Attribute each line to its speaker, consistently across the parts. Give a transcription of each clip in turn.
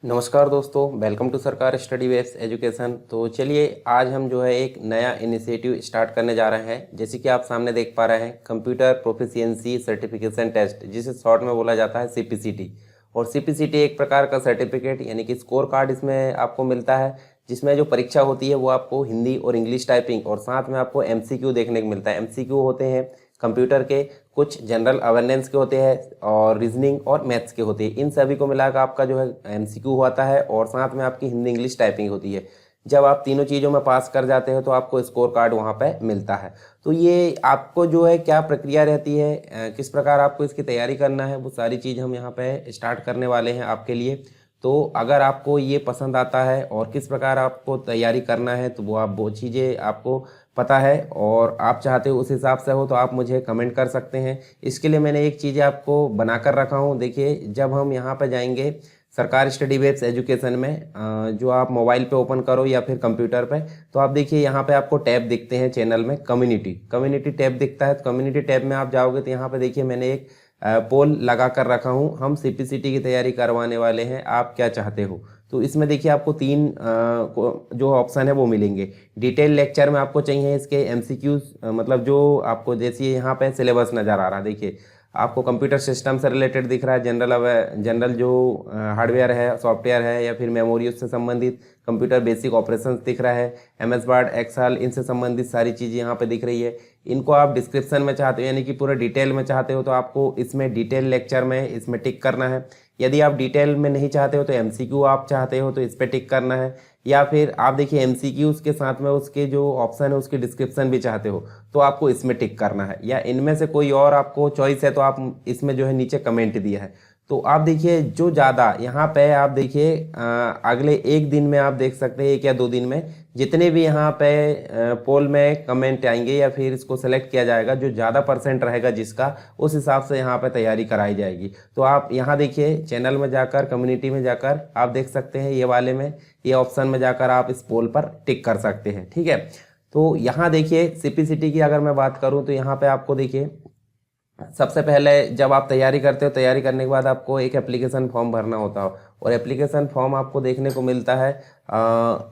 Speaker 1: नमस्कार दोस्तों, welcome to सरकार स्टडी बेस्ड एजुकेशन। तो चलिए आज हम जो है एक नया इनिशिएटिव स्टार्ट करने जा रहे हैं। जैसे कि आप सामने देख पा रहे हैं, कंप्यूटर प्रोफिशिएंसी सर्टिफिकेशन टेस्ट, जिसे शॉर्ट में बोला जाता है सीपीसीटी। और सीपीसीटी एक प्रकार का सर्टिफिकेट यानी कि स्कोर कार्ड इसमें आपको मिलता है, जिसमें जो परीक्षा होती है वो आपको हिंदी और इंग्लिश टाइपिंग और साथ में आपको एमसीक्यू देखने को मिलता है। एमसीक्यू होते हैं कंप्यूटर के, कुछ जनरल अवेयरनेस के होते हैं और रीजनिंग और मैथ्स के होते हैं। इन सभी को मिलाकर आपका जो है एमसीक्यू होता है और साथ में आपकी हिंदी इंग्लिश टाइपिंग होती है। जब आप तीनों चीज़ों में पास कर जाते हो तो आपको स्कोर कार्ड वहाँ पे मिलता है। तो ये आपको जो है क्या प्रक्रिया रहती है, किस प्रकार आपको इसकी तैयारी करना है, वो सारी चीज़ हम यहाँ पे स्टार्ट करने वाले हैं आपके लिए। तो अगर आपको ये पसंद आता है और किस प्रकार आपको तैयारी करना है, तो वो चीज़ें आपको पता है और आप चाहते हो उस हिसाब से हो, तो आप मुझे कमेंट कर सकते हैं। इसके लिए मैंने एक चीज़ आपको बनाकर रखा हूँ। देखिए, जब हम यहाँ पे जाएंगे सरकार स्टडी बेस्ड एजुकेशन में, जो आप मोबाइल पे ओपन करो या फिर कंप्यूटर पे, तो आप देखिए यहाँ पे आपको टैब दिखते हैं चैनल में, कम्युनिटी टैब दिखता है। तो कम्युनिटी टैब में आप जाओगे तो यहाँ पे देखिए मैंने एक पोल लगा कर रखा हूँ। हम सीपीसीटी की तैयारी करवाने वाले हैं, आप क्या चाहते हो। तो इसमें देखिए आपको तीन जो ऑप्शन है वो मिलेंगे। डिटेल लेक्चर में आपको चाहिए इसके एमसीक्यूज, मतलब जो आपको जैसे यहाँ पे सिलेबस नज़र आ रहा है, देखिए आपको कंप्यूटर सिस्टम से रिलेटेड दिख रहा है, जनरल जो हार्डवेयर है, सॉफ्टवेयर है या फिर मेमोरी, उससे संबंधित कंप्यूटर बेसिक ऑपरेशंस दिख रहा है, एमएस वर्ड, एक्सेल, इनसे संबंधित सारी चीज़ें यहाँ पे दिख रही है। इनको आप डिस्क्रिप्शन में चाहते हो यानी कि पूरा डिटेल में चाहते हो, तो आपको इसमें डिटेल लेक्चर में इसमें टिक करना है। यदि आप डिटेल में नहीं चाहते हो तो एमसीक्यू आप चाहते हो तो इस पर टिक करना है। या फिर आप देखिए एमसीक्यू के साथ में उसके जो ऑप्शन है उसकी डिस्क्रिप्शन भी चाहते हो तो आपको इसमें टिक करना है, या इनमें से कोई और आपको चॉइस है तो आप इसमें जो है नीचे कमेंट दिया है। तो आप देखिए जो ज़्यादा यहाँ पे आप देखिए अगले एक दिन में आप देख सकते हैं, एक या दो दिन में जितने भी यहाँ पे पोल में कमेंट आएंगे या फिर इसको सेलेक्ट किया जाएगा, जो ज़्यादा परसेंट रहेगा जिसका, उस हिसाब से यहाँ पे तैयारी कराई जाएगी। तो आप यहाँ देखिए चैनल में जाकर, कम्युनिटी में जाकर आप देख सकते हैं, ये वाले में, ये ऑप्शन में जाकर आप इस पोल पर टिक कर सकते हैं। ठीक है, तो यहाँ देखिए सीपीसीटी की अगर मैं बात करूँ तो यहाँ पे आपको देखिए सबसे पहले जब आप तैयारी करते हो, तैयारी करने के बाद आपको एक एप्लीकेशन फॉर्म भरना होता हो और एप्लीकेशन फॉर्म आपको देखने को मिलता है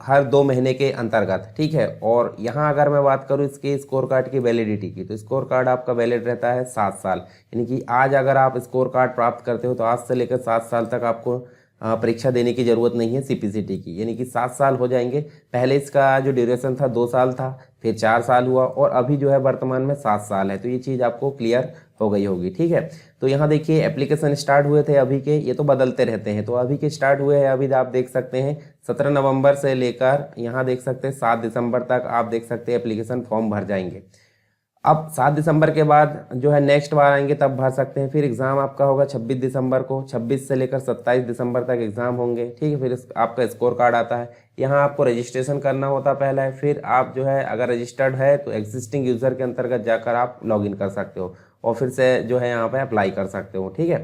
Speaker 1: हर 2 महीने के अंतर्गत। ठीक है, और यहाँ अगर मैं बात करूँ इसके स्कोर कार्ड की वैलिडिटी की, तो स्कोर कार्ड आपका वैलिड रहता है 7 साल। यानी कि आज अगर आप स्कोर कार्ड प्राप्त करते हो तो आज से लेकर 7 साल तक आपको परीक्षा देने की ज़रूरत नहीं है सीपीसीटी की, यानी कि 7 साल हो जाएंगे। पहले इसका जो ड्यूरेशन था 2 साल था, फिर 4 साल हुआ और अभी जो है वर्तमान में 7 साल है। तो ये चीज़ आपको क्लियर हो गई होगी। ठीक है, तो यहाँ देखिए एप्लीकेशन स्टार्ट हुए थे अभी के, ये तो बदलते रहते हैं, तो अभी के स्टार्ट हुए हैं, अभी आप देख सकते हैं 17 नवंबर से लेकर यहाँ देख सकते हैं 7 दिसंबर तक आप देख सकते हैं एप्लीकेशन फॉर्म भर जाएंगे। अब 7 दिसंबर के बाद जो है नेक्स्ट बार आएंगे तब भर सकते हैं। फिर एग्ज़ाम आपका होगा 26 दिसंबर को, 26 से लेकर 27 दिसंबर तक एग्ज़ाम होंगे। ठीक है, फिर आपका स्कोर कार्ड आता है, यहाँ आपको रजिस्ट्रेशन करना होता है पहला है। फिर आप जो है अगर रजिस्टर्ड है तो एग्जिस्टिंग यूज़र के अंतर्गत जाकर आप लॉगिन कर सकते हो और फिर से जो है यहाँ पे अप्लाई कर सकते हो। ठीक है,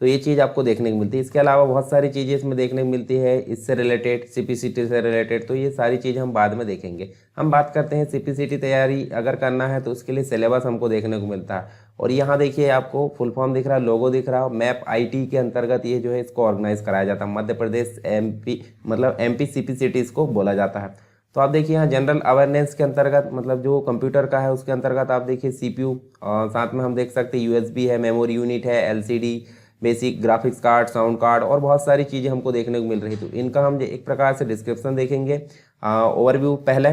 Speaker 1: तो ये चीज़ आपको देखने को मिलती है। इसके अलावा बहुत सारी चीज़ें इसमें देखने को मिलती है इससे रिलेटेड, सीपीसीटी से रिलेटेड, तो ये सारी चीज़ हम बाद में देखेंगे। हम बात करते हैं सीपीसीटी तैयारी अगर करना है तो उसके लिए सिलेबस हमको देखने को मिलता है। और यहाँ देखिए आपको फुल फॉर्म दिख रहा है, लोगो दिख रहा है, मैप आईटी के अंतर्गत ये जो है इसको ऑर्गेनाइज कराया जाता है। मध्य प्रदेश एमपी, मतलब एमपी सीपीसीटी इसको बोला जाता है। तो आप देखिए यहाँ जनरल अवेयरनेस के अंतर्गत, मतलब जो कंप्यूटर का है उसके अंतर्गत आप देखिए सीपीयू, साथ में हम देख सकते हैं यूएसबी है, मेमोरी यूनिट है, LCD, basic graphics card, sound card और बहुत सारी चीज़ें हमको देखने को मिल रही। तो इनका हम एक प्रकार से डिस्क्रिप्शन देखेंगे, ओवरव्यू पहले,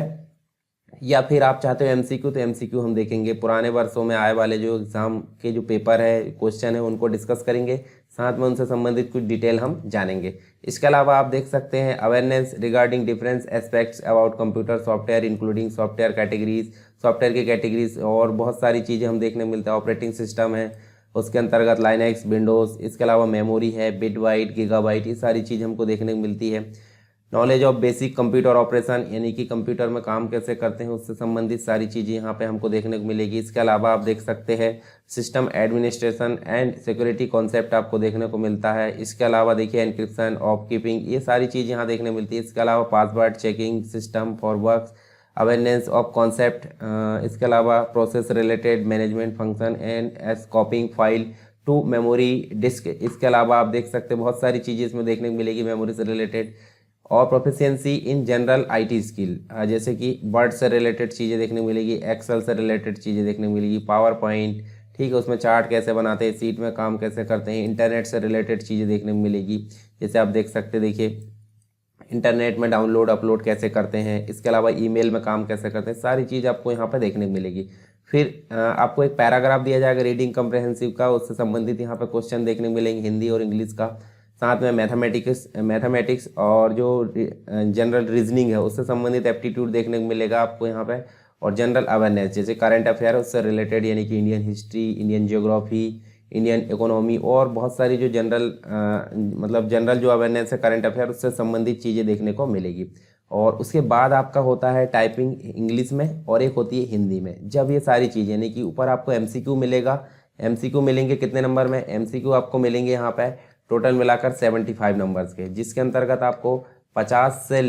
Speaker 1: या फिर आप चाहते हो एमसीक्यू तो एमसीक्यू हम देखेंगे। पुराने वर्षों में आए वाले जो एग्ज़ाम के जो पेपर है, क्वेश्चन है, उनको डिस्कस करेंगे, साथ में उनसे संबंधित कुछ डिटेल हम जानेंगे। इसके अलावा आप देख सकते हैं awareness regarding difference aspects about computer software including software categories, software की कैटेगरीज और बहुत सारी चीज़ें हम देखने मिलता है। ऑपरेटिंग सिस्टम है, उसके अंतर्गत लाइनक्स, विंडोज़, इसके अलावा मेमोरी है, बिटबाइट, गीगाबाइट, ये सारी चीज़ हमको देखने को मिलती है। Knowledge of basic computer operation, यानी कि कंप्यूटर में काम कैसे करते हैं उससे संबंधित सारी चीज़ें यहाँ पे हमको देखने को मिलेगी। इसके अलावा आप देख सकते हैं system administration and security concept आपको देखने को मिलता है। इसके अलावा देखिए एनक्रिप्शन, ऑफ कीपिंग, ये सारी चीज़ यहाँ देखने मिलती है। इसके अलावा password checking, system for work, awareness of concept, इसके अलावा process related management function and scoping file, to memory disk. इसके अलावा आप देख सकते हैं बहुत सारी चीज़ें इसमें देखने को मिलेगी मेमोरी से रिलेटेड। और proficiency in general IT skill, जैसे कि वर्ड से रिलेटेड चीज़ें देखने को मिलेगी, एक्सेल से रिलेटेड चीज़ें देखने को मिलेगी, पावर पॉइंट, ठीक है, उसमें चार्ट कैसे बनाते हैं, सीट में काम कैसे करते हैं, इंटरनेट से रिलेटेड चीज़ें देखने को मिलेगी। जैसे आप देख सकते हैं, देखिए इंटरनेट में डाउनलोड अपलोड कैसे करते हैं, इसके अलावा ईमेल में काम कैसे करते हैं, सारी चीज़ आपको यहाँ पर देखने को मिलेगी। फिर आपको एक पैराग्राफ दिया जाएगा रीडिंग कम्प्रहेंसिव का, उससे संबंधित यहाँ पे क्वेश्चन देखने को मिलेंगे हिंदी और इंग्लिश का। साथ में मैथमेटिक्स और जो जनरल रीजनिंग है उससे संबंधित एप्टीट्यूड देखने को मिलेगा आपको यहाँ पे। और जनरल अवेयरनेस जैसे करंट अफेयर है उससे रिलेटेड, यानी कि Indian history, Indian geography, Indian economy और बहुत सारी जो जनरल जो अवेयरनेस है करंट अफेयर उससे संबंधित चीज़ें देखने को मिलेगी। और उसके बाद आपका होता है टाइपिंग इंग्लिश में और एक होती है हिंदी में। जब ये सारी चीज़ें, यानी कि ऊपर आपको एमसीक्यू मिलेगा, एमसीक्यू मिलेंगे कितने नंबर में, एमसीक्यू आपको मिलेंगे यहाँ पे टोटल मिलाकर 75 नंबर्स के, जिसके अंतर्गत आपको 50 से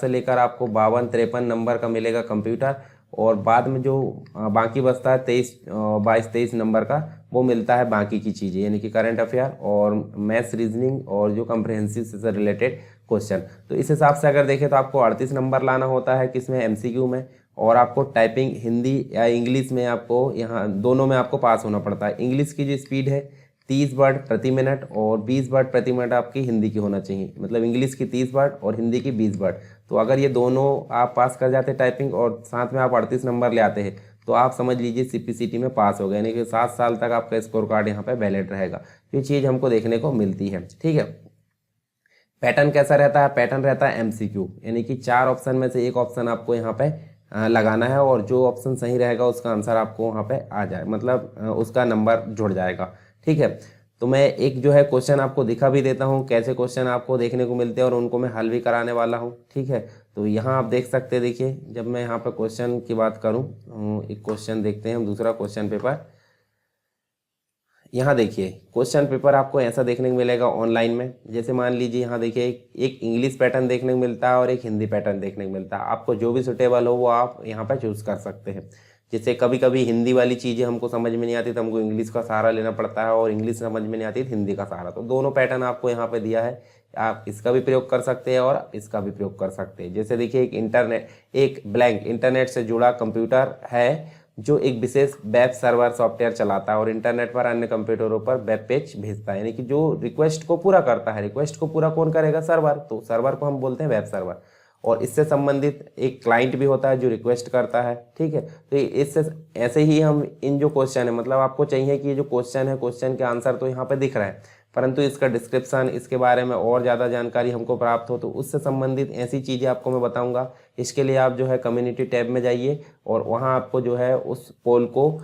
Speaker 1: लेकर आपको 52-53 नंबर का मिलेगा कंप्यूटर। और बाद में जो बाकी बचता है 22-23 नंबर का, वो मिलता है बाकी की चीज़ें, यानी कि करंट अफेयर और मैथ्स, रीजनिंग और जो कम्प्रहेंसिव से रिलेटेड क्वेश्चन। तो इस हिसाब से अगर देखें तो आपको 38 नंबर लाना होता है किसमें, एमसीक्यू में। और आपको टाइपिंग हिंदी या इंग्लिश में आपको यहाँ दोनों में आपको पास होना पड़ता है। इंग्लिश की जो स्पीड है 30 वर्ड प्रति मिनट और 20 वर्ड प्रति मिनट आपकी हिंदी की होना चाहिए, मतलब इंग्लिश की 30 वर्ड और हिंदी की 20 वर्ड। तो अगर ये दोनों आप पास कर जाते टाइपिंग और साथ में आप 38 नंबर ले आते हैं तो आप समझ लीजिए सीपीसीटी में पास हो गए, यानी कि 7 साल तक आपका स्कोर कार्ड यहाँ पे वैलिड रहेगा। ये चीज़ हमको देखने को मिलती है, ठीक है। पैटर्न कैसा रहता है, पैटर्न रहता है एमसीक्यू, यानी कि 4 ऑप्शन में से एक ऑप्शन आपको यहाँ पे लगाना है और जो ऑप्शन सही रहेगा उसका आंसर आपको वहाँ पे आ जाए, मतलब उसका नंबर जुड़ जाएगा, ठीक है। तो मैं एक जो है क्वेश्चन आपको दिखा भी देता हूँ कैसे क्वेश्चन आपको देखने को मिलते हैं और उनको मैं हल भी कराने वाला हूँ, ठीक है। तो यहाँ आप देख सकते हैं, देखिए जब मैं यहाँ पे क्वेश्चन की बात करूँ, एक क्वेश्चन देखते हैं हम, दूसरा क्वेश्चन पेपर। यहाँ देखिए क्वेश्चन पेपर आपको ऐसा देखने को मिलेगा ऑनलाइन में। जैसे मान लीजिए यहाँ देखिए एक इंग्लिश पैटर्न देखने को मिलता है और एक हिंदी पैटर्न देखने को मिलता है। आपको जो भी सुटेबल हो वो आप यहाँ पर चूज़ कर सकते हैं। जैसे कभी कभी हिंदी वाली चीज़ें हमको समझ में नहीं आती तो हमको इंग्लिश का सहारा लेना पड़ता है, और इंग्लिश समझ में नहीं आती तो हिंदी का सहारा। तो दोनों पैटर्न आपको यहाँ पे दिया है, आप इसका भी प्रयोग कर सकते हैं और इसका भी प्रयोग कर सकते हैं। जैसे देखिए एक ब्लैंक इंटरनेट से जुड़ा कंप्यूटर है जो एक विशेष वेब सर्वर सॉफ्टवेयर चलाता है और इंटरनेट पर अन्य कंप्यूटरों पर वेब पेज भेजता है, यानी कि जो रिक्वेस्ट को पूरा करता है। रिक्वेस्ट को पूरा कौन करेगा, सर्वर। तो सर्वर को हम बोलते हैं वेब सर्वर। और इससे संबंधित एक क्लाइंट भी होता है जो रिक्वेस्ट करता है, ठीक है। तो इससे ऐसे ही हम इन जो क्वेश्चन है, मतलब आपको चाहिए कि ये जो क्वेश्चन है, क्वेश्चन के आंसर तो यहाँ पे दिख रहा है, परंतु इसका डिस्क्रिप्शन, इसके बारे में और ज़्यादा जानकारी हमको प्राप्त हो तो उससे संबंधित ऐसी चीज़ें आपको मैं बताऊंगा। इसके लिए आप जो है कम्युनिटी टैब में जाइए और वहाँ आपको जो है उस पोल को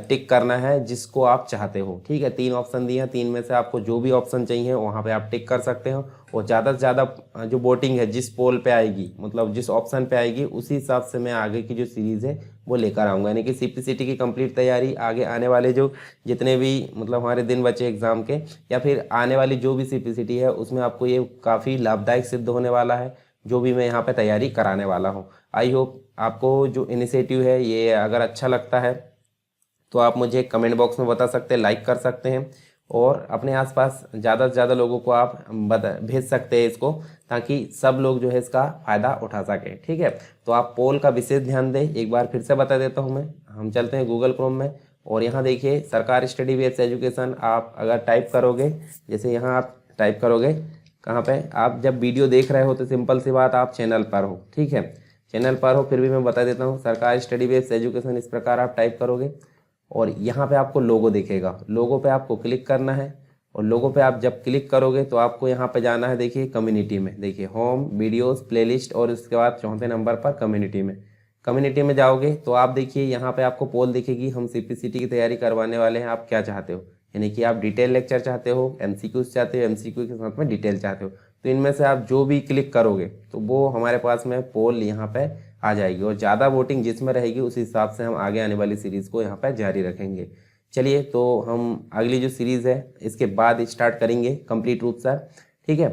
Speaker 1: टिक करना है जिसको आप चाहते हो, ठीक है। 3 ऑप्शन दिए हैं, 3 में से आपको जो भी ऑप्शन चाहिए वहाँ पे आप टिक कर सकते हो। और ज़्यादा से ज़्यादा जो वोटिंग है जिस पोल पे आएगी, मतलब जिस ऑप्शन पे आएगी, उसी हिसाब से मैं आगे की जो सीरीज़ है वो लेकर आऊँगा। यानी कि सीपीसीटी की कंप्लीट तैयारी, आगे आने वाले जो जितने भी मतलब हमारे दिन बचे एग्ज़ाम के, या फिर आने वाली जो भी सीपीसीटी है उसमें आपको ये काफ़ी लाभदायक सिद्ध होने वाला है जो भी मैं यहाँ पे तैयारी कराने वाला हूँ। आई होप आपको जो इनिशिएटिव है ये अगर अच्छा लगता है तो आप मुझे कमेंट बॉक्स में बता सकते हैं, लाइक कर सकते हैं और अपने आसपास ज़्यादा से ज़्यादा लोगों को आप भेज सकते हैं इसको, ताकि सब लोग जो है इसका फ़ायदा उठा सकें, ठीक है। तो आप पोल का विशेष ध्यान दें, एक बार फिर से बता देता हूँ मैं। हम चलते हैं गूगल क्रोम में और यहाँ देखिए सरकार स्टडी बेस्ड एजुकेशन आप अगर टाइप करोगे, जैसे यहाँ आप टाइप करोगे कहाँ पे, आप जब वीडियो देख रहे हो तो सिंपल सी बात आप चैनल पर हो, ठीक है, चैनल पर हो, फिर भी मैं बता देता हूँ सरकार स्टडी बेस्ड एजुकेशन, इस प्रकार आप टाइप करोगे और यहाँ पे आपको लोगो दिखेगा। लोगो पे आपको क्लिक करना है और लोगो पे आप जब क्लिक करोगे तो आपको यहाँ पे जाना है, देखिए कम्युनिटी में, देखिए होम, वीडियोस, प्लेलिस्ट और उसके बाद 4थे नंबर पर कम्युनिटी में जाओगे तो आप देखिए यहाँ पे आपको पोल दिखेगी। हम सीपीसीटी की तैयारी करवाने वाले हैं, आप क्या चाहते हो, यानी कि आप डिटेल लेक्चर चाहते हो, एमसीक्यूज चाहते हो, एमसीक्यू के साथ में डिटेल चाहते हो। तो इनमें से आप जो भी क्लिक करोगे तो वो हमारे पास में पोल यहाँ पे आ जाएगी और ज़्यादा वोटिंग जिसमें रहेगी उस हिसाब से हम आगे आने वाली सीरीज़ को यहाँ पे जारी रखेंगे। चलिए तो हम अगली जो सीरीज़ है इसके बाद स्टार्ट करेंगे कंप्लीट रूप से, ठीक है।